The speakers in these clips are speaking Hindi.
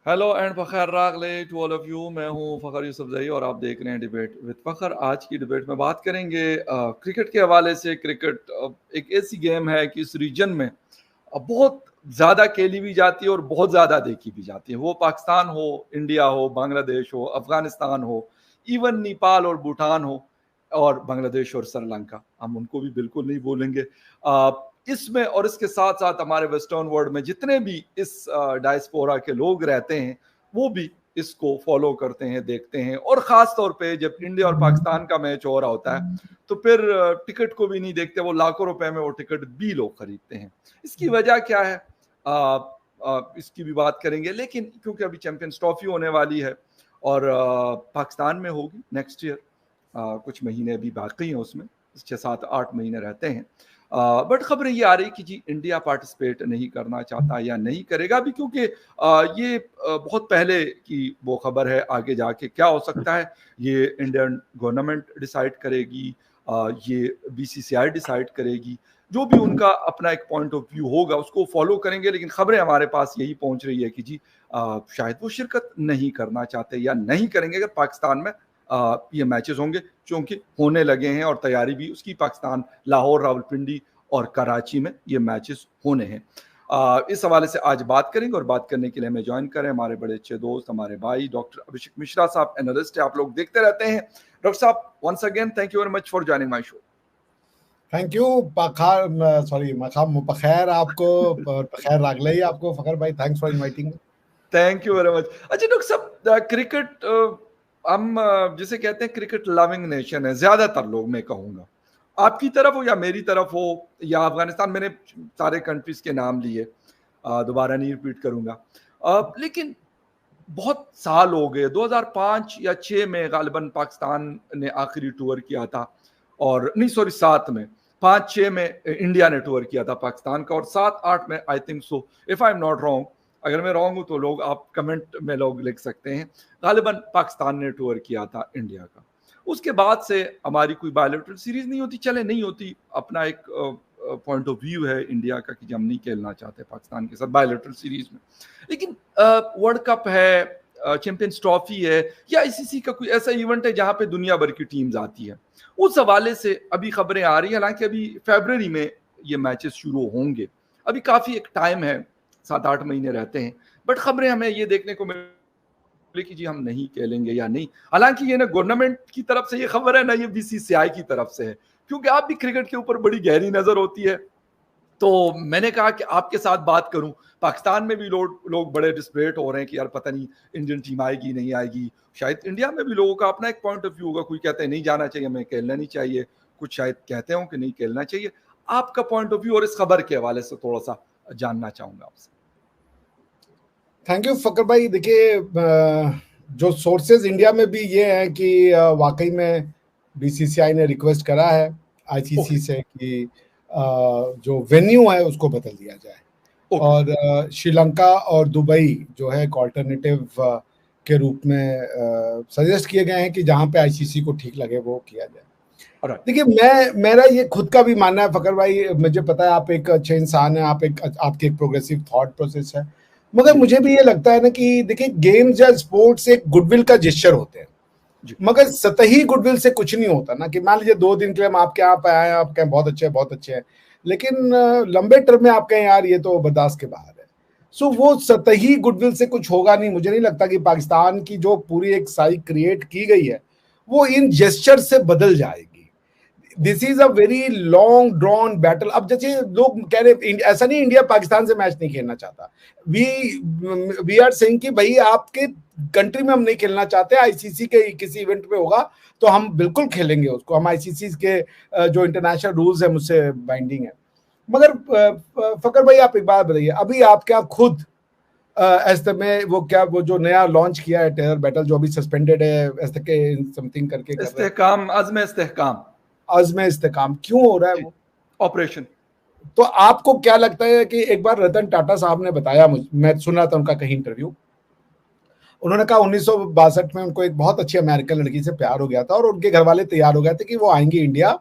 हेलो एंड फ़खर रागले टू ऑल ऑफ यू। मैं हूं फ़खर यूसुफजई और आप देख रहे हैं डिबेट विद फ़खर। आज की डिबेट में बात करेंगे क्रिकेट के हवाले से। क्रिकेट एक ऐसी गेम है कि इस रीजन में बहुत ज़्यादा खेली भी जाती है और बहुत ज़्यादा देखी भी जाती है। वो पाकिस्तान हो, इंडिया हो, बांग्लादेश हो, अफ़गानिस्तान हो, इवन नेपाल और भूटान हो, और बांग्लादेश और श्रीलंका, हम उनको भी बिल्कुल नहीं बोलेंगे। इसमें और इसके साथ साथ हमारे वेस्टर्न वर्ल्ड में जितने भी इस डायस्पोरा के लोग रहते हैं वो भी इसको फॉलो करते हैं, देखते हैं। और ख़ास तौर पे जब इंडिया और पाकिस्तान का मैच हो रहा होता है तो फिर टिकट को भी नहीं देखते, वो लाखों रुपए में वो टिकट भी लोग खरीदते हैं। इसकी वजह क्या है, इसकी भी बात करेंगे। लेकिन क्योंकि अभी चैंपियंस ट्रॉफी होने वाली है और पाकिस्तान में होगी नेक्स्ट ईयर, कुछ महीने अभी बाकी हैं उसमें, 6 7 8 महीने रहते हैं। बट खबरें ये आ रही कि जी इंडिया पार्टिसिपेट नहीं करना चाहता या नहीं करेगा भी, क्योंकि ये बहुत पहले की वो खबर है। आगे जाके क्या हो सकता है ये इंडियन गवर्नमेंट डिसाइड करेगी, ये बीसीसीआई डिसाइड करेगी। जो भी उनका अपना एक पॉइंट ऑफ व्यू होगा उसको फॉलो करेंगे। लेकिन खबरें हमारे पास यही पहुंच रही है कि जी शायद वो शिरकत नहीं करना चाहते या नहीं करेंगे अगर पाकिस्तान में ये मैचेस होंगे, क्योंकि होने लगे हैं और तैयारी भी उसकी पाकिस्तान, लाहौर, रावलपिंडी और कराची में ये मैचेस होने हैं। इस हवाले से आज बात करेंगे और बात करने के लिए हमें ज्वाइन करें हमारे बड़े अच्छे दोस्त, हमारे भाई डॉक्टर अभिषेक मिश्रा साहब, एनालिस्ट है, आप लोग देखते रहते हैं। डॉक्टर साहब, once again thank you very much for joining my show. Thank you सॉरी मखाम बखैर आपको और बखैर रागले ही आपको फ़खर भाई, thanks for inviting. Thank you very much. अच्छा डॉक्टर साहब, क्रिकेट हम जिसे कहते हैं क्रिकेट लविंग नेशन है ज्यादातर लोग, मैं कहूँगा आपकी तरफ हो या मेरी तरफ हो या अफगानिस्तान, मैंने सारे कंट्रीज के नाम लिए, दोबारा नहीं रिपीट करूंगा। लेकिन बहुत साल हो गए, 2005 या 6 में गालिबन पाकिस्तान ने आखिरी टूर किया था, और नहीं सॉरी 7 में, 5 6 में इंडिया ने टूर किया था पाकिस्तान का, और 7 8 में I think so, if I am not wrong, अगर मैं रॉन्ग हूं तो लोग आप कमेंट में लोग लिख सकते हैं, गालिबन पाकिस्तान ने टूर किया था इंडिया का। उसके बाद से हमारी कोई बायलैटरल सीरीज नहीं होती, चले नहीं होती, अपना एक पॉइंट ऑफ व्यू है इंडिया का कि हम नहीं खेलना चाहते पाकिस्तान के साथ बायलैटरल सीरीज में। लेकिन वर्ल्ड कप है, चैंपियंस ट्रॉफी है, या आईसीसी का कोई ऐसा इवेंट है जहां पे दुनिया भर की टीम्स आती है, उस हवाले से अभी खबरें आ रही है। हालांकि अभी फरवरी में ये मैचेस शुरू होंगे, अभी काफी एक टाइम है, 7 8 महीने रहते हैं। बट खबरें हमें ये देखने को मिली कि जी हम नहीं खेलेंगे या नहीं। हालांकि ये ना गवर्नमेंट की तरफ से ये खबर है, ना ये बीसीसीआई की तरफ से है, क्योंकि आप भी क्रिकेट के ऊपर बड़ी गहरी नजर होती है। तो मैंने कहा कि आपके साथ बात करूं। पाकिस्तान में भी लोग बड़े डिस्परेट हो रहे हैं कि यार पता नहीं इंडियन टीम आएगी नहीं आएगी। शायद इंडिया में भी लोगों का अपना एक पॉइंट ऑफ व्यू होगा, कोई कहते हैं नहीं जाना चाहिए, हमें खेलना नहीं चाहिए, कुछ शायद कहते हो कि नहीं खेलना चाहिए। आपका पॉइंट ऑफ व्यू और इस खबर के हवाले से थोड़ा सा जानना चाहूंगा आपसे। थैंक यू फ़खर भाई। देखिए, जो सोर्सेज इंडिया में भी ये हैं कि वाकई में बीसीसीआई ने रिक्वेस्ट करा है आईसीसी ओके, से कि जो वेन्यू है उसको बदल दिया जाए, ओके, और श्रीलंका और दुबई जो है एक ऑल्टरनेटिव के रूप में सजेस्ट किए गए हैं कि जहां पे आईसीसी को ठीक लगे वो किया जाए। ऑलराइट। देखिए, मेरा ये खुद का भी मानना है फ़खर भाई, मुझे पता है आप एक अच्छे इंसान हैं, आपकी एक प्रोग्रेसिव थॉट प्रोसेस है, मगर जी, मुझे भी ये लगता है ना कि देखिए, गेम्स या स्पोर्ट्स एक गुडविल का जेस्चर होते हैं, जी, मगर सतही गुडविल से कुछ नहीं होता ना। कि मान लीजिए 2 दिन के लिए हम आपके यहाँ पे आए हैं, आप कहें बहुत अच्छे हैं, लेकिन लंबे टर्म में आप कहें यार ये तो बर्दाश्त के बाहर है। सो वो सतही गुडविल से कुछ होगा नहीं। मुझे नहीं लगता कि पाकिस्तान की जो पूरी एक सारी क्रिएट की गई है वो इन जेस्चर से बदल जाएगी। This is a very long drawn battle. अब जैसे लोग कह रहे, ऐसा नहीं इंडिया पाकिस्तान से मैच नहीं खेलना चाहता, वी वी आर सेइंग कि भाई आपके कंट्री में हम नहीं खेलना चाहते, आईसीसी के किसी इवेंट में होगा तो हम बिल्कुल खेलेंगे उसको, हम आईसीसी के जो इंटरनेशनल रूल्स है मुझसे बाइंडिंग है। मगर फकर भाई आप एक बात बताइए, अभी आप क्या खुद में वो जो नया लॉन्च किया है टेरर बैटल, जो अभी सस्पेंडेड है के समथिंग करके कर रहे हैं, इस्तेहकाम, अज़्म इस्तेहकाम। अज़्म इस्तेकाम, क्यों हो रहा है जी, वो? ऑपरेशन। तो आपको क्या लगता है कि एक बार रतन टाटा साहब ने बताया, मैं सुन रहा था उनका कहीं इंटरव्यू, उन्होंने कहा 1962 में उनको एक बहुत अच्छी अमेरिकन लड़की से प्यार हो गया था और उनके घर वाले तैयार हो गए थे कि वो आएंगे इंडिया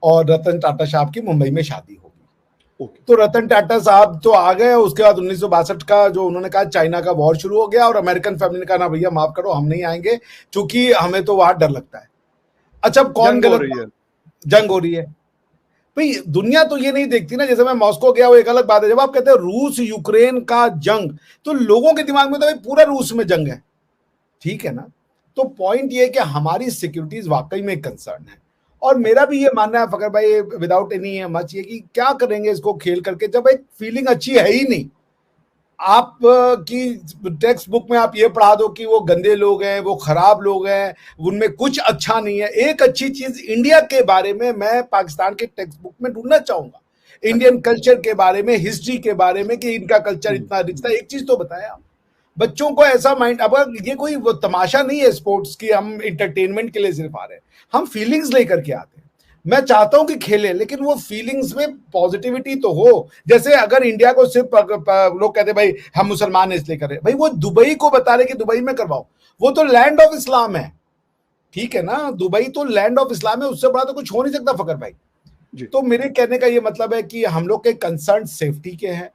और रतन टाटा साहब की मुंबई में शादी होगी। तो रतन टाटा साहब तो आ गए, उसके बाद 1962 का जो उन्होंने कहा चाइना का वॉर शुरू हो गया और अमेरिकन फैमिली ने कहा ना भैया माफ करो, हम नहीं आएंगे क्योंकि हमें तो वहां डर लगता है। अच्छा, अब कौन जंग हो गलत? रही है। जंग हो रही है भाई, दुनिया तो ये नहीं देखती ना। जैसे मैं मॉस्को गया, वो एक अलग बात है। जब आप कहते हैं रूस यूक्रेन का जंग, तो लोगों के दिमाग में तो भाई पूरा रूस में जंग है, ठीक है ना। तो पॉइंट ये है कि हमारी सिक्योरिटीज वाकई में कंसर्न है। और मेरा भी ये मानना है फकर भाई, विदाउट एनी मच, ये कि क्या करेंगे इसको खेल करके जब एक फीलिंग अच्छी है ही नहीं। आप की टेक्स्ट बुक में आप ये पढ़ा दो कि वो गंदे लोग हैं, वो खराब लोग हैं, उनमें कुछ अच्छा नहीं है। एक अच्छी चीज इंडिया के बारे में मैं पाकिस्तान के टेक्स्ट बुक में ढूंढना चाहूंगा, इंडियन कल्चर के बारे में, हिस्ट्री के बारे में, कि इनका कल्चर इतना रिच था। एक चीज तो बताया बच्चों को, ऐसा माइंड। अब ये कोई वो तमाशा नहीं है स्पोर्ट्स की, हम इंटरटेनमेंट के लिए सिर्फ आ रहे हैं, हम फीलिंग्स लेकर के आते हैं। मैं चाहता हूं कि खेले, लेकिन वो फीलिंग्स में पॉजिटिविटी तो हो। जैसे अगर इंडिया को सिर्फ लोग कहते भाई हम मुसलमान इसलिए कर रहे हैं, भाई वो दुबई को बता रहे कि दुबई में करवाओ, वो तो लैंड ऑफ इस्लाम है, ठीक है ना। दुबई तो लैंड ऑफ इस्लाम है, उससे बड़ा तो कुछ हो नहीं सकता फकर भाई। तो मेरे कहने का ये मतलब है कि हम लोग के कंसर्न सेफ्टी के हैं,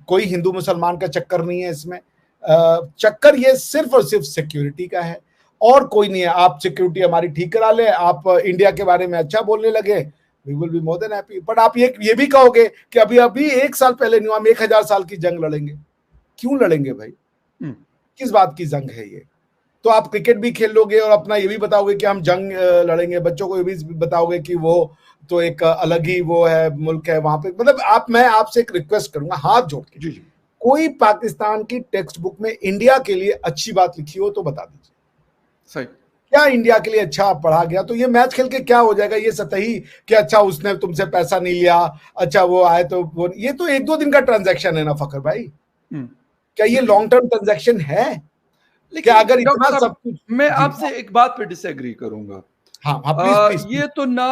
कोई हिंदू मुसलमान का चक्कर नहीं है इसमें। चक्कर ये सिर्फ और सिर्फ सिक्योरिटी का है और कोई नहीं है। आप सिक्योरिटी हमारी ठीक करा ले, आप इंडिया के बारे में अच्छा बोलने लगे, we will be more than happy. But आप ये भी कहोगे कि अभी अभी 1 साल पहले नहीं, हम 1000 साल की जंग लड़ेंगे। क्यों लड़ेंगे भाई? किस बात की जंग है ये? तो आप क्रिकेट भी खेल लोगे और अपना ये भी बताओगे कि हम जंग लड़ेंगे, बच्चों को ये भी बताओगे कि वो तो एक अलग ही वो है, मुल्क है वहां पे। मतलब मैं आपसे एक रिक्वेस्ट करूंगा हाथ जोड़ के, कोई पाकिस्तान की टेक्स्ट बुक में इंडिया के लिए अच्छी बात लिखी हो तो बता दीजिए। सही, क्या इंडिया के लिए अच्छा पढ़ा गया? तो ये मैच खेल के क्या हो जाएगा? ये सतही कि अच्छा उसने तुमसे पैसा नहीं लिया, अच्छा वो आए तो वो, ये तो 1-2 दिन का ट्रांजैक्शन है ना फकर भाई। क्या ये लॉन्ग टर्म ट्रांजैक्शन है? लेकिन अगर इतना सब कुछ, मैं आपसे एक बात पे डिसएग्री करूंगा। हाँ हाँ प्लीज ये तो ना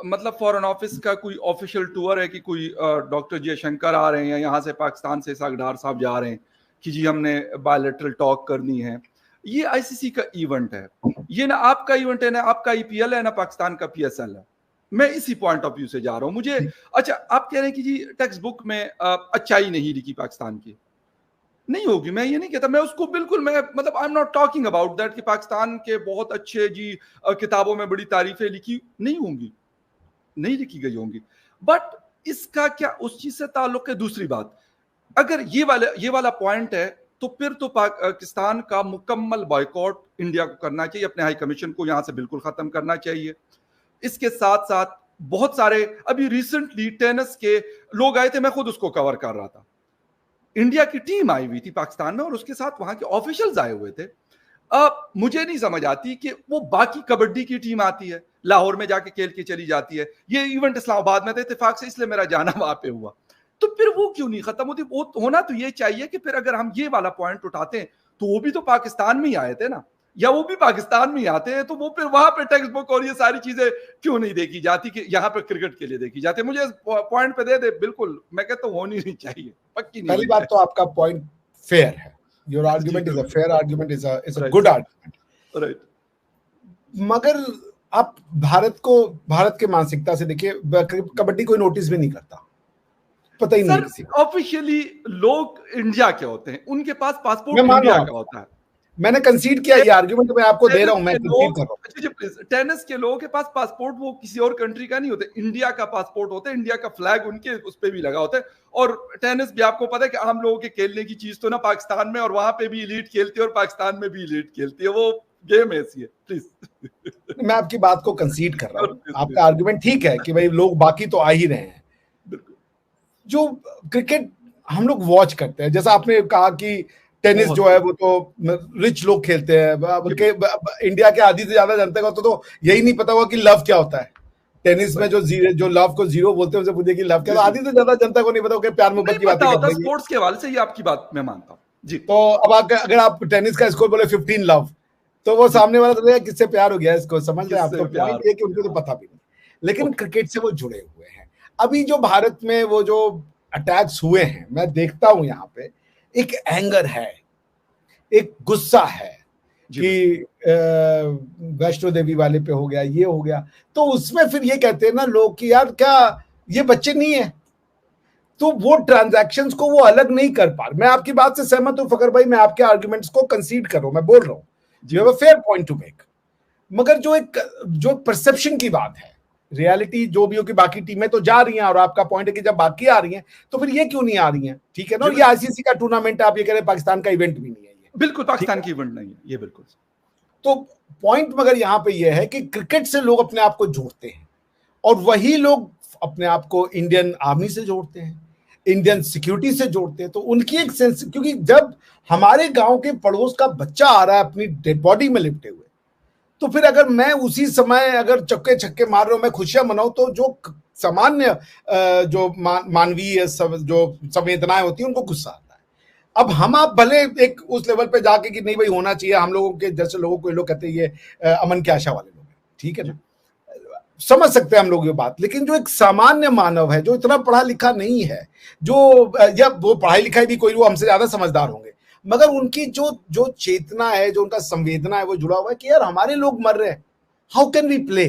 मतलब फॉरेन ऑफिस का कोई ऑफिशियल टूर है कि कोई डॉक्टर जयशंकर आ रहे हैं यहाँ से, पाकिस्तान से सागडार साहब जा रहे हैं कि जी हमने बायलैटरल टॉक करनी है। ये आईसीसी का इवेंट है, ये ना आपका इवेंट है, ना आपका आईपीएल है, ना पाकिस्तान का पीएसएल है। मैं इसी पॉइंट ऑफ व्यू से जा रहा हूं। मुझे अच्छा, आप कह रहे हैं कि जी टेक्स्ट बुक में अच्छाई नहीं लिखी पाकिस्तान की, नहीं होगी, मैं ये नहीं कहता, मैं उसको बिल्कुल, मैं मतलब I am not talking about that कि पाकिस्तान के बहुत अच्छे जी किताबों में बड़ी तारीफें लिखी नहीं होंगी, नहीं लिखी गई होंगी, बट इसका क्या उस चीज से ताल्लुक है? दूसरी बात, अगर ये वाला पॉइंट है तो फिर तो पाकिस्तान का मुकम्मल बॉयकॉट इंडिया को करना चाहिए, अपने हाई कमीशन को यहां से बिल्कुल खत्म करना चाहिए। इसके साथ साथ बहुत सारे अभी रिसेंटली टेनिस के लोग आए थे, मैं खुद उसको कवर कर रहा था, इंडिया की टीम आई हुई थी पाकिस्तान में और उसके साथ वहां के ऑफिशियल्स आए हुए थे। अब मुझे नहीं समझ आती कि वो बाकी कबड्डी की टीम आती है, लाहौर में जाके खेल के चली जाती है, ये इवेंट इस्लामाबाद में था इत्तेफाक से, इसलिए मेरा जाना वहां पे हुआ, तो फिर वो क्यों नहीं खत्म होती? वो होना तो ये चाहिए कि फिर अगर हम ये वाला पॉइंट उठाते हैं तो वो भी तो पाकिस्तान में ही आए थे ना, या वो भी पाकिस्तान में ही आते हैं, तो वो फिर वहां पे टेक्स्ट बुक और ये सारी चीजें क्यों नहीं देखी जाती कि यहाँ पे क्रिकेट के लिए देखी जाती है? मुझे पॉइंट पे दे दे, बिल्कुल मैं कहता हूँ होनी नहीं चाहिए, पक्की नहीं। पहली बात तो आपका पॉइंट फेयर है, your argument is a fair argument, is a good argument, right. मगर आप भारत के मानसिकता से देखिए, कबड्डी कोई नोटिस भी नहीं करता, पता ही नहीं किसी को। ऑफिशियली लोग इंडिया के होते हैं, उनके पास पासपोर्ट इंडिया का होता है। मैंने कंसीड किया ये आर्गुमेंट, मैं आपको दे रहा हूं, मैं कंसीड कर रहा हूं। अच्छा प्लीज, टेनिस के लोगों के पास पासपोर्ट वो किसी और कंट्री का नहीं होता, इंडिया का पासपोर्ट होता है, इंडिया का फ्लैग उनके उस पे भी लगा होता है। और टेनिस भी आपको पता है कि आम लोगों के खेलने की चीज तो ना पाकिस्तान में, और वहां पे भी इलीट खेलती है और पाकिस्तान में भी इलीट खेलती है, वो गेम ऐसी है। प्लीज मैं आपकी बात को कंसीड कर रहा हूँ, आपका आर्गुमेंट ठीक है कि भाई लोग बाकी तो आ ही रहे हैं। जो क्रिकेट हम लोग वॉच करते हैं, जैसा आपने कहा कि टेनिस जो है वो तो रिच लोग खेलते हैं, इंडिया के आधी से ज्यादा जनता को तो यही नहीं पता हुआ कि लव क्या होता है। टेनिस में जो लव को जीरो बोलते हैं उसे पूछे कि लव क्या, आधी से ज्यादा जनता को नहीं पता कि प्यार मोहब्बत की बात होता है। स्पोर्ट्स के हवाले से ये आपकी बात मैं मानता हूँ जी। तो अब अगर आप टेनिस का स्कोर बोले 15 लव, तो वो सामने वाला तो किससे प्यार हो गया इसको, समझ रहे हैं आप? तो पॉइंट ये कि उनको तो पता भी नहीं, लेकिन क्रिकेट से वो जुड़े हुए हैं। अभी जो भारत में वो जो अटैक्स हुए हैं, मैं देखता हूं यहाँ पे एक एंगर है, एक गुस्सा है कि वैष्णो देवी वाले पे हो गया, ये हो गया, तो उसमें फिर ये कहते हैं ना लोग कि यार क्या ये बच्चे नहीं है? तो वो ट्रांजैक्शंस को वो अलग नहीं कर पा रहे। मैं आपकी बात से सहमत हूं फखर भाई, मैं आपके आर्गुमेंट्स को कंसीड कर रहा हूं, मैं बोल रहा हूं you have a fair point two make. मगर जो परसेप्शन की बात है, रियलिटी जो भी हो कि बाकी टीमें तो जा रही हैं, और आपका पॉइंट है कि जब बाकी आ रही हैं तो फिर ये क्यों नहीं आ रही हैं, ठीक है ना। ये आईसीसी का टूर्नामेंट है, आप ये कह रहे हैं पाकिस्तान का इवेंट भी नहीं है ये, बिल्कुल पाकिस्तान की इवेंट नहीं है ये, बिल्कुल। तो पॉइंट मगर यहां पे ये है कि क्रिकेट से लोग अपने आप को जोड़ते हैं, और वही लोग अपने आप को इंडियन आर्मी से जोड़ते हैं, इंडियन सिक्योरिटी से जोड़ते हैं। तो उनकी एक सेंस, क्योंकि जब हमारे गांव के पड़ोस का बच्चा आ रहा है अपनी डेड बॉडी में लिपटे हुए, तो फिर अगर मैं उसी समय अगर चक्के छक्के मार रहा हूं, मैं खुशियां मनाऊं, तो जो सामान्य जो मानवीय जो संवेदनाएं होती हैं उनको गुस्सा आता है। अब हम आप भले एक उस लेवल पे जाके कि नहीं भाई होना चाहिए, हम लोगों के जैसे लोगों को, लोग कहते हैं ये अमन की आशा वाले लोग हैं, ठीक है ना, समझ सकते हैं हम लोग ये बात। लेकिन जो एक सामान्य मानव है, जो इतना पढ़ा लिखा नहीं है, जो या वो पढ़ाई लिखाई भी कोई, वो हमसे ज्यादा समझदार होंगे, मगर उनकी जो चेतना है, जो उनका संवेदना है, वो जुड़ा हुआ है कि यार हमारे लोग मर रहे हैं, हाउ कैन वी प्ले।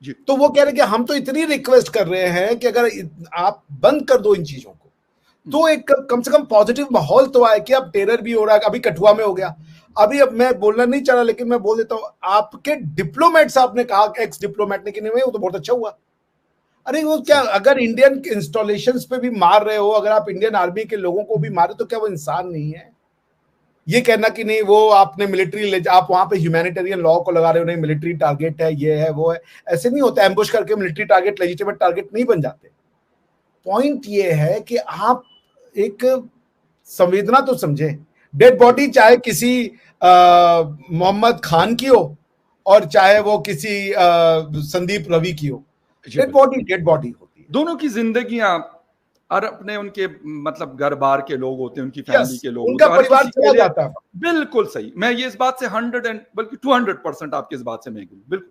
तो वो कह रहे कि हम तो इतनी रिक्वेस्ट कर रहे हैं कि अगर आप बंद कर दो इन चीजों को, तो एक कम से कम पॉजिटिव माहौल तो आए कि अब टेरर भी हो रहा है, अभी कठुआ में हो गया। अभी अब मैं बोलना नहीं चाह रहा, लेकिन मैं बोल देता हूं, आपके डिप्लोमेट साहब ने कहा, एक्स डिप्लोमेट ने कि नहीं वो तो बहुत अच्छा हुआ। अरे वो क्या, अगर इंडियन इंस्टॉलेशंस पे भी मार रहे हो, अगर आप इंडियन आर्मी के लोगों को भी मारे, तो क्या वो इंसान नहीं है? ये कहना कि नहीं वो आपने मिलिट्री आप वहां पे ह्यूमैनिटेरियन लॉ को लगा रहे हो, नहीं मिलिट्री टारगेट है, ये है वो है, ऐसे नहीं होता। एम्बुश करके मिलिट्री टारगेट लेजिटिमेट टारगेट नहीं बन जाते। पॉइंट ये है कि आप एक संवेदना तो समझे। डेड बॉडी चाहे किसी मोहम्मद खान की हो, और चाहे वो किसी संदीप रवि की हो, डेड बॉडी होती है। दोनों की जिंदगियां और अपने उनके मतलब घर बार के लोग होते हैं, उनकी फैमिली के लोग, उनका परिवार चला जाता है। बिल्कुल सही, मैं ये इस बात से 100 बल्कि 200% आपकी इस बात से मैं बिल्कुल।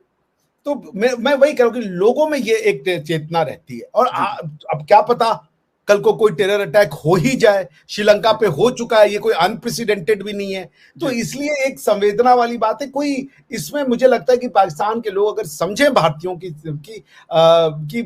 तो मैं वही कह रहा हूं कि लोगों में ये एक चेतना रहती है, और अब क्या पता कल को कोई टेरर अटैक हो ही जाए। श्रीलंका पे हो चुका है, ये कोई अनप्रेसिडेंटेड भी नहीं है, तो इसलिए एक संवेदना वाली बात है। कोई इसमें मुझे लगता है कि पाकिस्तान के लोग अगर समझे भारतीयों की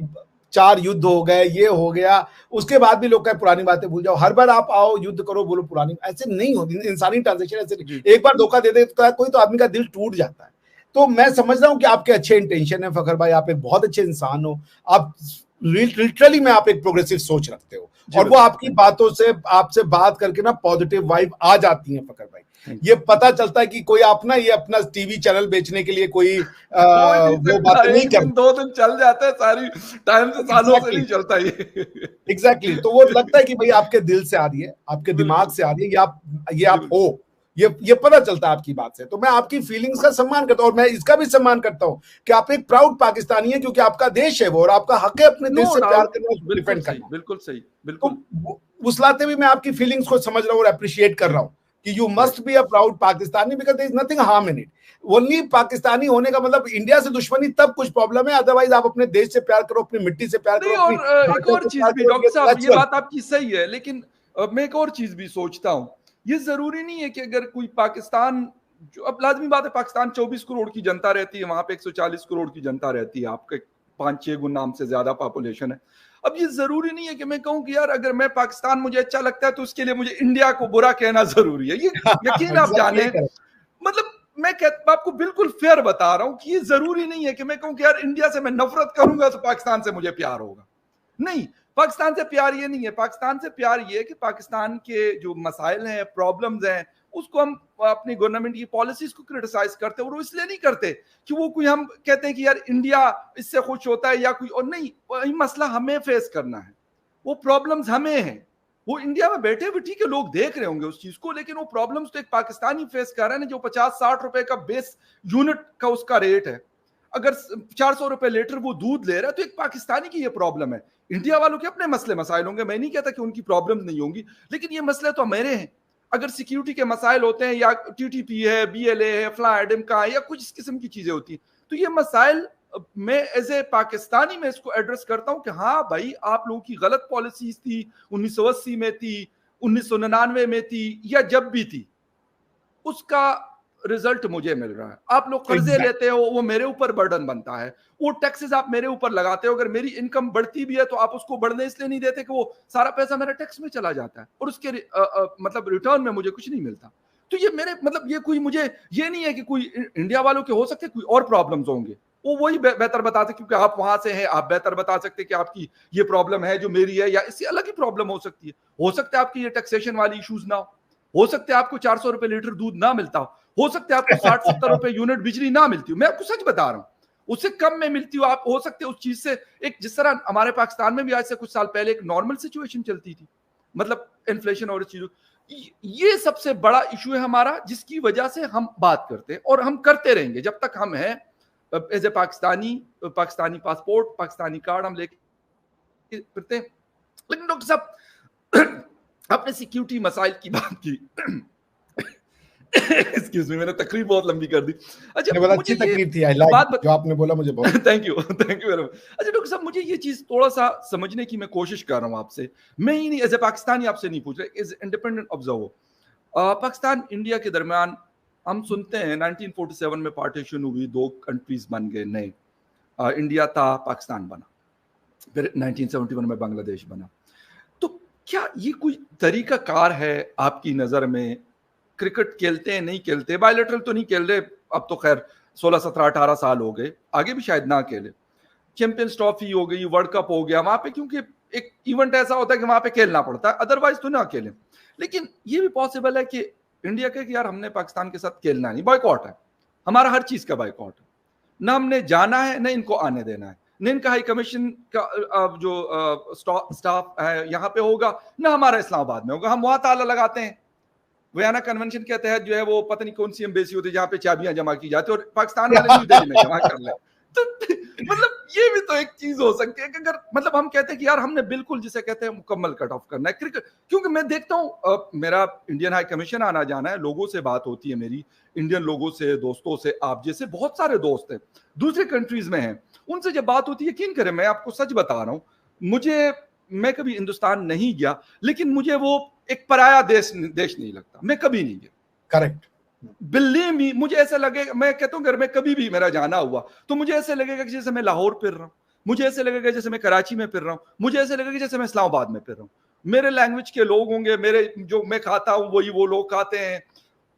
4 युद्ध हो गए, ये हो गया, उसके बाद भी लोग कहे पुरानी बातें भूल जाओ। हर बार आप आओ युद्ध करो बोलो पुरानी, ऐसे नहीं होती इंसानी ट्रांजेक्शन। ऐसे एक बार धोखा दे देता है कोई, तो आदमी का दिल टूट जाता है। तो मैं समझ रहा हूं कि आपके अच्छे इंटेंशन है फखर भाई, आप एक बहुत अच्छे इंसान हो, आप लिटरली में आप एक प्रोग्रेसिव सोच रखते हो, और वो आपकी बातों से, आपसे बात करके ना पॉजिटिव वाइब आ जाती है फखर भाई। ये पता चलता है कि कोई अपना ये अपना टीवी चैनल बेचने के लिए कोई वो बात नहीं कर, 2 दिन चल जाता है, सारी टाइम से सालों से नहीं चलता ये। एग्जैक्टली। तो वो लगता है कि भाई आपके दिल से आ रही है, आपके दिमाग से आ रही है, ये आप हो, ये पता चलता है आपकी बात से। तो मैं आपकी फीलिंग्स का सम्मान करता हूं, और मैं इसका भी सम्मान करता हूं कि आप एक प्राउड पाकिस्तानी हैं, क्योंकि आपका देश है वो, और आपका हक है अपने देश से प्यार करना, उसको डिफेंड करना। बिल्कुल सही, बिल्कुल। तो उस लाते भी मैं आपकी फीलिंग्स को समझ रहा हूं और अप्रिशिएट कर रहा हूं कि you must be a proud Pakistani, because there is nothing harm in it. Only Pakistani होने का मतलब इंडिया से दुश्मनी तब कुछ प्रॉब्लम है, अदरवाइज आप अपने देश से प्यार करो, अपनी मिट्टी से प्यार करो। और एक और चीज भी डॉक्टर साहब, ये बात आपकी सही है, लेकिन मैं एक और चीज भी सोचता हूं, ये जरूरी नहीं है कि अगर कोई पाकिस्तान, जो अब लाजमी बात है पाकिस्तान 24 करोड़ की जनता रहती है, वहां पे 140 करोड़ की जनता रहती है, आपके 5-6 गुना हमसे ज्यादा पॉपुलेशन है। अब ये जरूरी नहीं है कि मैं कहूं कि यार अगर मैं पाकिस्तान मुझे अच्छा लगता है तो उसके लिए मुझे इंडिया को बुरा कहना जरूरी है। ये यकीन आप जाने, मतलब मैं आपको बिल्कुल फेयर बता रहा हूं कि ये जरूरी नहीं है कि मैं कहूं कि यार इंडिया से मैं नफरत करूंगा तो पाकिस्तान से मुझे प्यार होगा। नहीं, पाकिस्तान से प्यार ये नहीं है। पाकिस्तान से प्यार ये है कि पाकिस्तान के जो मसाइल हैं, प्रॉब्लम्स हैं, उसको हम अपनी गवर्नमेंट की पॉलिसीज को क्रिटिसाइज करते हैं, और वो इसलिए नहीं करते कि वो कोई, हम कहते हैं कि यार इंडिया इससे खुश होता है या कोई और, नहीं, वही मसला हमें फेस करना है, वो प्रॉब्लम्स हमें हैं। वो इंडिया में बैठे हुए ठीक है लोग देख रहे होंगे उस चीज को, लेकिन वो प्रॉब्लम्स तो एक पाकिस्तानी फेस कर रहा है ना, जो 50-60 रुपए का बेस यूनिट का उसका रेट है। अगर 400 रुपए लीटर वो दूध ले रहा है तो एक पाकिस्तानी की ये प्रॉब्लम है। इंडिया वालों के अपने मसले मसाइल होंगे, मैं नहीं कहता कि उनकी प्रॉब्लम नहीं होंगी, लेकिन ये मसले तो मेरे हैं। अगर सिक्योरिटी के मसाइल होते हैं, या टीटीपी है, बीएलए है, फ्लाइडम का है, या कुछ इस किस्म की चीजें होती हैं, तो ये मसाइल मैं एज ए पाकिस्तानी में इसको एड्रेस करता हूं कि हाँ भाई, आप लोगों की गलत पॉलिसीज थी, 1980 में थी, 1999 में थी, या जब भी थी, उसका रिजल्ट मुझे मिल रहा है। आप लोग कर्जे लेते हो, वो मेरे ऊपर बर्डन बनता है, वो टैक्सेस आप मेरे ऊपर लगाते हो। अगर मेरी इनकम बढ़ती भी है तो आप उसको बढ़ने इसलिए नहीं देते कि वो सारा पैसा मेरा टैक्स में चला जाता है और उसके मतलब रिटर्न में मुझे कुछ नहीं मिलता। तो ये मेरे मतलब ये कोई मुझे ये नहीं है कि कोई इंडिया वालों के हो सकते कोई और प्रॉब्लम्स होंगे, वो वही बेहतर बताते क्योंकि आप वहां से हैं, आप बेहतर बता सकते कि आपकी ये प्रॉब्लम है जो मेरी है, या इससे अलग ही प्रॉब्लम हो सकती है। हो सकता है आपकी ये टैक्सेशन वाली इश्यूज ना हो सकते हैं आपको 400 रुपए लीटर दूध ना मिलता हो सकते हैं आपको 60-70 रुपए यूनिट बिजली ना मिलती हो, मैं आपको सच बता रहा हूं, उससे कम में मिलती हो। आप हो सकते हैं उस चीज से एक जिस तरह हमारे पाकिस्तान में भी आज से कुछ साल पहले एक नॉर्मल सिचुएशन चलती थी, मतलब इन्फ्लेशन और चीजों, ये सबसे बड़ा इशू है हमारा, जिसकी वजह से हम बात करते हैं और हम करते रहेंगे जब तक हम हैं as a Pakistani passport, Pakistani card हम लेके फिरते हैं। लेकिन डॉक्टर साहब आपने सिक्योरिटी मसाइल की बात की एक्सक्यूज मी, मैंने तकरीर बहुत लंबी कर दी। अच्छा, बहुत अच्छी तकरीर थी, आई लाइक जो आपने बोला, मुझे बहुत थैंक यू वेरी मच। अच्छा डॉक्टर साहब, मुझे ये चीज थोड़ा सा समझने की मैं कोशिश कर रहा हूँ आपसे, मैं ही नहीं एज ए पाकिस्तानी आपसे नहीं पूछ रहा, as independent observer. Pakistan India के दरमियान हम सुनते हैं 1947 में पार्टीशन हुई, दो कंट्रीज बन गए नए, इंडिया था, पाकिस्तान बना, फिर 1971 में बांग्लादेश बना। तो क्या ये कोई तरीका कार है आपकी नजर में? क्रिकेट खेलते हैं, नहीं खेलते, बायलैटरल तो नहीं खेल रहे अब तो, खैर 16, 17, 18 साल हो गए, आगे भी शायद ना खेले, चैंपियंस ट्रॉफी हो गई, वर्ल्ड कप हो गया वहां पे, क्योंकि एक इवेंट ऐसा होता है कि वहां पे खेलना पड़ता है, अदरवाइज तो ना खेले। लेकिन ये भी पॉसिबल है कि इंडिया के कि यार हमने पाकिस्तान के साथ खेलना नहीं, बॉयकॉट है हमारा, हर चीज का बॉयकॉट है, ना हमने जाना है ना इनको आने देना है, ना इनका हाई कमीशन का जो स्टाफ है यहाँ पे होगा, ना हमारा इस्लामाबाद में होगा, हम वहां ताला लगाते हैं। वियना कन्वेंशन के तहत जो है वो पता नहीं कौन सी एम्बेसी होती है जहाँ पे चाबियां जमा की जाती है, और पाकिस्तान वाले न्यू दिल्ली में जमा कर ले। तो मतलब ये भी तो एक चीज हो सकती है कि अगर मतलब हम कहते हैं कि यार हमने बिल्कुल जिसे कहते हैं मुकम्मल कट ऑफ करना है क्रिकेट, क्योंकि मैं देखता हूँ मेरा इंडियन हाई कमीशन आना जाना है, लोगों से बात होती है मेरी, इंडियन लोगों से, दोस्तों से, आप जैसे बहुत सारे दोस्त हैं दूसरे कंट्रीज में हैं, उनसे जब बात होती है, यकीन करें मैं आपको सच बता रहा हूँ, मुझे, मैं कभी हिंदुस्तान नहीं गया लेकिन मुझे वो एक पराया देश नहीं लगता, मैं कभी नहीं गया। करेक्ट, बिल्ली मी, मुझे ऐसा लगेगा, मैं कहता हूँ अगर मैं कभी भी मेरा जाना हुआ तो मुझे ऐसे लगेगा कि जैसे मैं लाहौर फिर रहा हूँ, मुझे ऐसे लगेगा जैसे मैं कराची में फिर रहा हूँ, मुझे ऐसे लगेगा जैसे मैं इस्लामाबाद में फिर रहा हूँ। मेरे लैंग्वेज के लोग होंगे, मेरे जो मैं खाता हूँ वही वो लोग खाते हैं,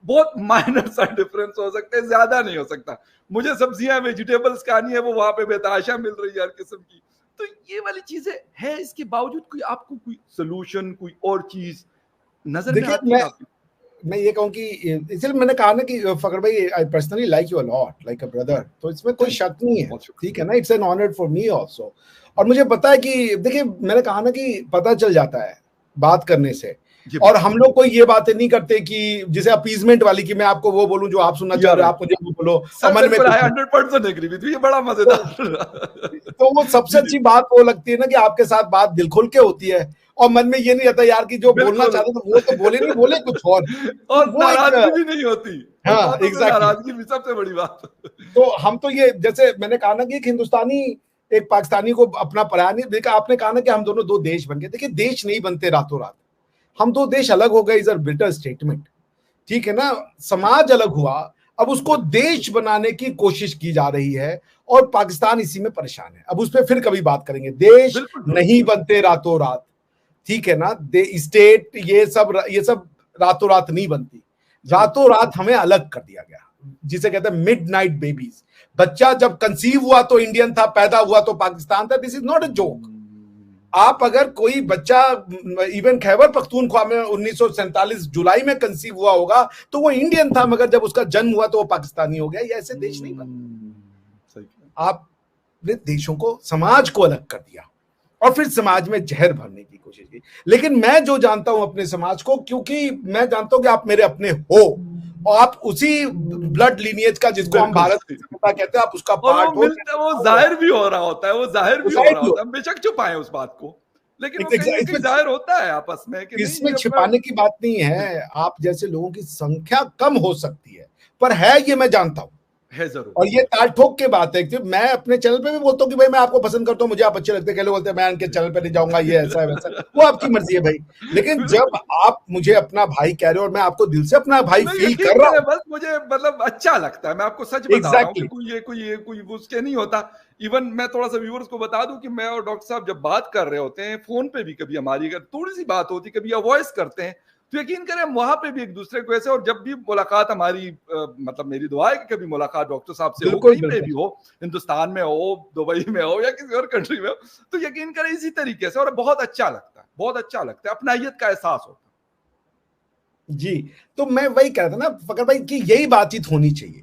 बहुत माइनर सा डिफरेंस हो सकते हैं, ज्यादा नहीं हो सकता। मुझे सब्जियां वेजिटेबल्स खानी है, वो वहां पे बेताशा मिल रही है हर किस्म की। तो ये वाली चीजें है, इसके बावजूद कोई आपको कोई सोल्यूशन, कोई और चीज नजर में आती है आपकी? मैं ये कहूँ कि इसलिए मैंने कहा ना कि फकर भाई, I personally like you a lot, like a brother, तो इसमें कोई शक नहीं है, ठीक है ना, it's an honour for me also. और मुझे पता है कि देखिए, मैंने कहा ना कि पता चल जाता है बात करने से, और हम लोग कोई ये बातें नहीं करते कि जिसे अपीजमेंट वाली, कि मैं आपको वो बोलूं जो आप सुनना चाह रहे हो, आप मुझे वो बोलो, और मन में 100% एग्री विद यू, ये बड़ा मजेदार। तो वो सबसे अच्छी बात वो लगती है ना कि आपके साथ बात दिल खोल के होती है, और मन में ये नहीं रहता यार कि जो बोलना चाहते तो वो तो बोले नहीं, बोले कुछ और नाराजगी भी नहीं होती। हाँ, एग्जैक्टली, नाराजगी भी सबसे बड़ी बात। तो हम तो ये, जैसे मैंने कहा ना कि एक हिंदुस्तानी एक पाकिस्तानी को अपना पराया नहीं देखा। आपने कहा ना कि हम दोनों दो देश बन गए, देखिए देश नहीं बनते रातों रात, हम दो देश अलग हो गए, इज अ बिटर स्टेटमेंट, ठीक है ना, समाज अलग हुआ, अब उसको देश बनाने की कोशिश की जा रही है, और पाकिस्तान इसी में परेशान है। अब उस पर फिर कभी बात करेंगे, देश नहीं बनते रातों रात, ठीक है ना, स्टेट ये सब रातों रात नहीं बनती, रातों रात हमें अलग कर दिया गया, जिसे कहते हैं मिडनाइट बेबीज। बच्चा जब कंसीव हुआ तो इंडियन था, पैदा हुआ तो पाकिस्तान था, this is not a joke. आप अगर कोई बच्चा इवन खैबर पख्तूनख्वा में 1947 जुलाई में कंसीव हुआ होगा तो वो इंडियन था, मगर जब उसका जन्म हुआ तो वो पाकिस्तानी हो गया। ये ऐसे देश नहीं बनते। आपने देशों को, समाज को अलग कर दिया और फिर समाज में जहर भरने की कोशिश की। लेकिन मैं जो जानता हूं अपने समाज को, क्योंकि मैं जानता हूं कि आप मेरे अपने हो, और आप उसी ब्लड लीनियज का, जिसको हम भारत कहते हैं, आप उसका पार्ट हो। वो जाहिर भी हो रहा होता है, वो जाहिर भी हो रहा होता है, बेशक छुपाए उस बात को, लेकिन वो कहीं जाहिर होता है आपस में कि इसमें छिपाने की बात नहीं है। आप जैसे लोगों की संख्या कम हो सकती है, पर है, ये मैं जानता हूं, है जरूर। और ये ताल ठोक के बात है कि मैं अपने चैनल पे भी बोलता हूँ कि भाई मैं आपको पसंद करता हूँ, मुझे आप अच्छे लगते हैं, लोग बोलते हैं मैं उनके चैनल पे नहीं जाऊंगा, ये ऐसा है वैसा, वो आपकी मर्जी है भाई। लेकिन जब आप मुझे अपना भाई कह रहे हो और मैं आपको दिल से अपना भाई नहीं, फील यकीन कर रहा करें, हूँ, बस मुझे मतलब अच्छा लगता है, मैं आपको सच बता रहा हूँ कि एग्जैक्टली कोई उसके नहीं होता। इवन मैं थोड़ा सा व्यूअर्स को बता दूं कि मैं और डॉक्टर साहब जब बात कर रहे होते हैं फोन पे भी, कभी हमारी अगर थोड़ी सी बात होती, कभी वॉइस करते हैं, तो यकीन करें हम वहां पे भी एक दूसरे को ऐसे, और जब भी मुलाकात हमारी मतलब मेरी दुआ है कि कभी मुलाकात डॉक्टर साहब से हो, बिल्कुल कहीं पे बिल्कुल। भी हो, हिंदुस्तान में हो, दुबई में हो या किसी और कंट्री में हो, तो यकीन करें इसी तरीके से, और बहुत अच्छा लगता है, बहुत अच्छा लगता है, अपनाइयत का एहसास होता है। जी, तो मैं वही कह रहा था ना फकर भाई कि यही बातचीत होनी चाहिए।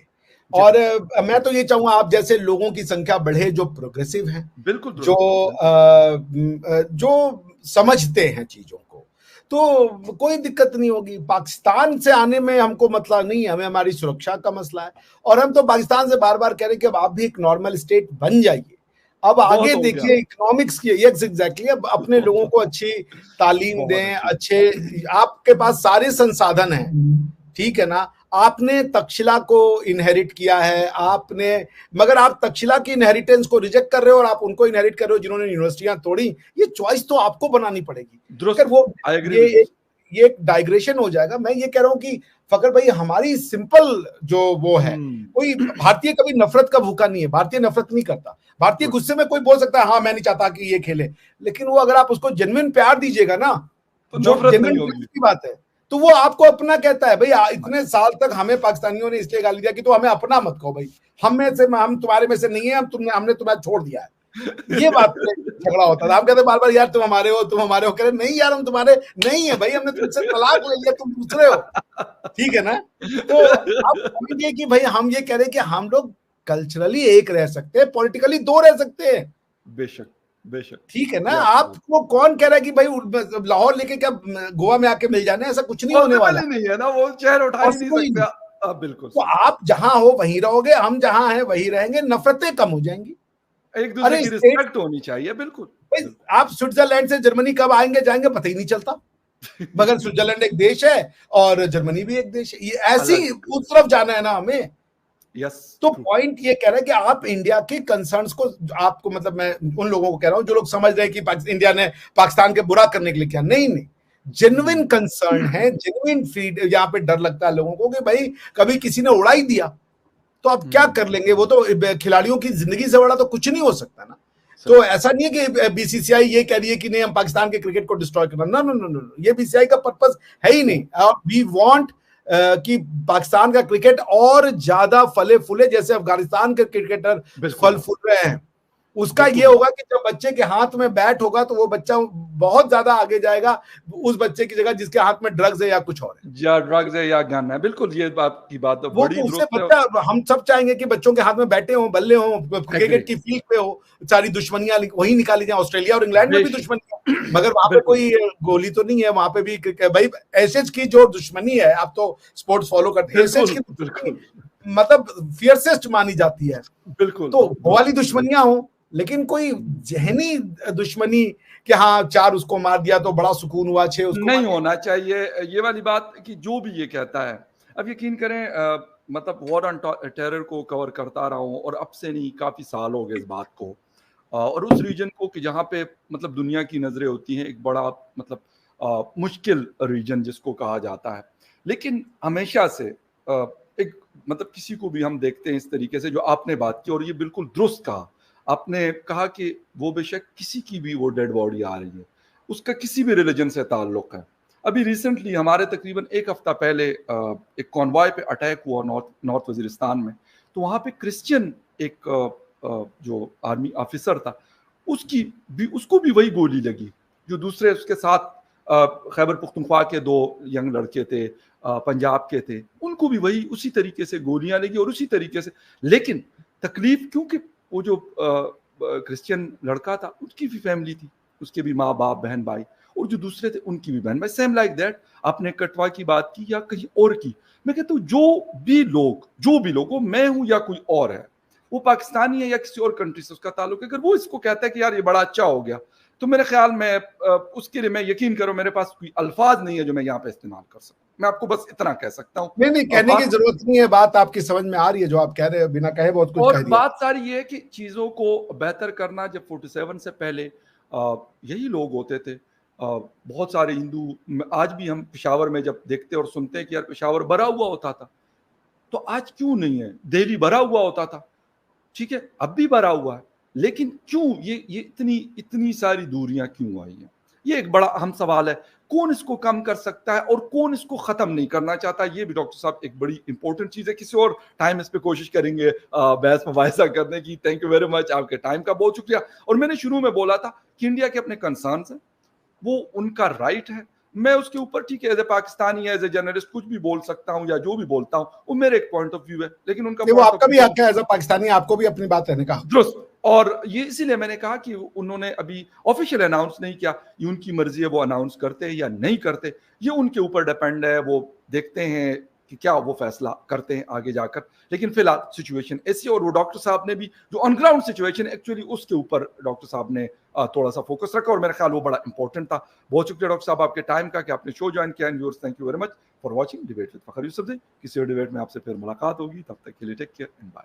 जी और बिल्कुल मैं तो ये चाहूंगा आप जैसे लोगों की संख्या बढ़े जो प्रोग्रेसिव हैं, बिल्कुल जो दुरुस्त बिल्कुल। जो समझते हैं चीजों को, तो कोई दिक्कत नहीं होगी। पाकिस्तान से आने में हमको मसला नहीं है, हमें हमारी सुरक्षा का मसला है। और हम तो पाकिस्तान से बार बार कह रहे हैं कि अब आप भी एक नॉर्मल स्टेट बन जाइए। अब बहुत आगे हो गया। देखिए इकोनॉमिक्स की, यस एग्जैक्टली, अब अपने लोगों को अच्छी तालीम बहुत दें, अच्छी। अच्छे, आपके पास सारे संसाधन हैं, ठीक है ना। आपने तक्षशिला को इनहेरिट किया है, आपने, मगर आप तक्षशिला की इनहेरिटेंस को रिजेक्ट कर रहे हो और आप उनको इनहेरिट कर रहे हो जिन्होंने यूनिवर्सिटियां तोड़ी। ये चॉइस तो आपको बनानी पड़ेगी। अगर दुरुस्त। वो आई एग्री ये विद यू। ये एक डाइग्रेशन हो जाएगा। मैं ये कह रहा हूं कि फकर भाई हमारी सिंपल जो वो है, कोई भारतीय कभी नफरत का भूखा नहीं है, भारतीय नफरत नहीं करता। भारतीय गुड। गुस्से में कोई बोल सकता है हाँ मैं नहीं चाहता कि ये खेले, लेकिन वो अगर आप उसको जेन्युइन प्यार दीजिएगा ना, तो जो नफरत नहीं जेन्युइन होगी। की बात है, तो वो आपको अपना कहता है। भाई इतने साल तक हमें पाकिस्तानियों ने इसलिए गाली दिया कि तो हमें अपना मत कहो भाई, हम तुम्हारे में से नहीं है, हमने तुम्हें छोड़ दिया है। ये बात पे झगड़ा होता था। हम कहते बार बार यार तुम हमारे हो, तुम हमारे हो, कह रहे नहीं यार हम तुम्हारे नहीं है भाई, हमने तुमसे तलाक ले लिया, तुम दूसरे हो, ठीक है ना। तो आप समझिए कि भाई हम ये कह रहे हैं कि हम लोग कल्चरली एक रह सकते हैं, पॉलिटिकली दो रह सकते हैं, बेशक बेशक। ठीक है ना। यस। आपको कौन कह रहा है कि भाई लाहौर लेके क्या गोवा में आके मिल जाना है, ऐसा कुछ नहीं होने पॉसिबल वाला, ही नहीं है ना, वो चेहर उठा ही नहीं पॉसिबल ही सकते। नहीं। बिल्कुल तो सही। आप जहां हो वहीं रहोगे, हम जहां हैं वहीं रहेंगे, नफरतें कम हो जाएंगी। एक दूसरे अरे की स्टेट, रिस्पेक्ट होनी चाहिए, बिल्कुल भाई बिल्कुल। आप स्विट्जरलैंड से जर्मनी कब आएंगे जाएंगे पता ही नहीं चलता, मगर स्विट्जरलैंड एक देश है और जर्मनी भी एक देश है, ये ऐसी अलग। उस तरफ जाना है ना हमें। यस। तो ट्रू। पॉइंट ये कह रहा है कि आप इंडिया के कंसर्न्स को, आपको मतलब मैं उन लोगों को कह रहा हूं जो लोग समझ रहे हैं कि इंडिया ने पाकिस्तान के बुरा करने के लिए किया, नहीं नहीं, जेन्युइन कंसर्न है, जेन्युइन फीड। यहाँ पे डर लगता है लोगों को कि भाई कभी किसी ने उड़ा ही दिया तो आप क्या कर लेंगे, वो तो खिलाड़ियों की जिंदगी से बड़ा तो कुछ नहीं हो सकता ना। सही। तो ऐसा नहीं है कि बीसीसीआई ये कह रही है कि नहीं हम पाकिस्तान के क्रिकेट को डिस्ट्रॉय करना, नो नो नो नो, ये बीसीसीआई का पर्पस है ही नहीं। वी वांट कि पाकिस्तान का क्रिकेट और ज्यादा फले फूले, जैसे अफगानिस्तान के क्रिकेटर बिल्कुल फल फूल रहे हैं। उसका ये बिल्कुल। होगा कि जब बच्चे के हाथ में बैट होगा तो वो बच्चा बहुत ज्यादा आगे जाएगा उस बच्चे की जगह जिसके हाथ में ड्रग्स है या कुछ और है। या ड्रग्स है या गन है, बिल्कुल, ये बात की बात तो वो बड़ी तो उससे दुरुस्त है। बच्चा, हम सब चाहेंगे कि बच्चों के हाथ में बैटे हों, बल्ले हों, एग्री। क्रिकेट की फील्ड पे हो, सारी दुश्मनियां वही निकाली जाए। ऑस्ट्रेलिया और इंग्लैंड में भी बेशक। दुश्मनियां, मगर वहां पे बिल्कुल कोई गोली तो नहीं है, वहां पे भी भाई एसेज की जो दुश्मनी है, आप तो स्पोर्ट्स फॉलो करते हैं, एसेज बिल्कुल की दुश्मनी बिल्कुल मतलब फियरसेस्ट मानी जाती है। बिल्कुल। तो वो वाली बिल्कुल दुश्मनियां हो, लेकिन कोई जहनी दुश्मनी कि हाँ 4 उसको मार दिया तो बड़ा सुकून हुआ, 6 उसको मार नहीं दिया। होना चाहिए ये वाली बात कि जो भी ये कहता है। अब यकीन करें, मतलब वॉर ऑन टेरर को कवर करता रहा हूँ, और अब से नहीं, काफ़ी साल हो गए इस बात को। और उस रीजन को कि जहाँ पे मतलब दुनिया की नज़रें होती हैं, एक बड़ा मतलब मुश्किल रीजन जिसको कहा जाता है। लेकिन हमेशा से एक मतलब किसी को भी हम देखते हैं इस तरीके से जो आपने बात की, और ये बिल्कुल दुरुस्त कहा आपने, कहा कि वो बेशक किसी की भी वो डेड बॉडी आ रही है, उसका किसी भी रिलीजन से ताल्लुक है। अभी रिसेंटली हमारे तकरीबन एक हफ्ता पहले एक कॉन्वॉय पे अटैक हुआ नॉर्थ वजीरिस्तान में। तो वहाँ पे क्रिश्चियन एक जो आर्मी ऑफिसर था, उसको भी वही गोली लगी जो दूसरे उसके साथ खैबर पुख्तनख्वा के 2 यंग लड़के थे, पंजाब के थे, उनको भी वही उसी तरीके से गोलियां लगी और उसी तरीके से। लेकिन तकलीफ क्योंकि वो जो क्रिश्चियन लड़का था उसकी भी फैमिली थी, उसके भी माँ बाप बहन भाई, और जो दूसरे थे उनकी भी बहन भाई, सेम लाइक दैट। आपने कटवा की बात की या कहीं और की, मैं कहता हूँ जो भी लोग, वो मैं हूं या कोई और है, वो पाकिस्तानी है या किसी और कंट्री से उसका ताल्लुक है, अगर वो इसको कहता है कि यार ये बड़ा अच्छा हो गया, तो मेरे ख्याल में उसके लिए मैं यकीन करो मेरे पास कोई अल्फाज नहीं है जो मैं यहाँ पे इस्तेमाल कर सकूं। मैं आपको बस इतना कह सकता हूँ। नहीं कहने की जरूरत नहीं है, बात आपकी समझ में आ रही है, जो आप कह रहे हो बिना कहे बहुत कुछ और कह दिया। बात सारी ये है कि चीज़ों को बेहतर करना, जब 47 से पहले यही लोग होते थे। बहुत सारे हिंदू आज भी हम पेशावर में जब देखते और सुनते हैं कि यार पेशावर भरा हुआ होता था, तो आज क्यों नहीं है? दिल्ली भरा हुआ होता था, ठीक है, अब भी भरा हुआ है, लेकिन क्यों ये इतनी इतनी सारी दूरियां क्यों आई हैं? ये एक बड़ा अहम सवाल है। कौन इसको कम कर सकता है और कौन इसको खत्म नहीं करना चाहता? ये भी डॉक्टर साहब एक बड़ी इंपॉर्टेंट चीज है। किसी और टाइम इस पे कोशिश करेंगे बहस मुबाहिसा करने की। थैंक यू वेरी मच, आपके टाइम का बहुत शुक्रिया। और मैंने शुरू में बोला था कि इंडिया के अपने कंसर्न्स हैं, वो उनका राइट है। मैं उसके ऊपर ठीक है as a Pakistani as a journalist कुछ भी बोल सकता हूं या जो भी बोलता हूं वो मेरे एक पॉइंट ऑफ व्यू है, लेकिन उनका वो पॉइंट ऑफ आपका भी व्यू हक है, एज अ पाकिस्तानी आपको भी अपनी बात कहने का हक। दुरुस्त। और ये इसीलिए मैंने कहा कि उन्होंने अभी ऑफिशियल अनाउंस नहीं किया, ये उनकी मर्जी है वो अनाउंस करते हैं या नहीं करते, ये उनके ऊपर डिपेंड है। वो देखते हैं कि क्या वो फैसला करते हैं आगे जाकर। लेकिन फिलहाल सिचुएशन ऐसी, और वो डॉक्टर साहब ने भी जो ऑन ग्राउंड सिचुएशन एक्चुअली उसके ऊपर डॉक्टर साहब ने थोड़ा सा फोकस रखा और मेरा ख्याल वो बड़ा इंपॉर्टेंट था। बहुत शुक्रिया डॉक्टर साहब आपके टाइम का कि आपने शो ज्वाइन किया। And viewers, thank you very much for watching debate with Fakhar Yousafzai. किसी और डिबेट में आपसे फिर मुलाकात होगी, तब तक के लिए टेक केयर एंड बाय।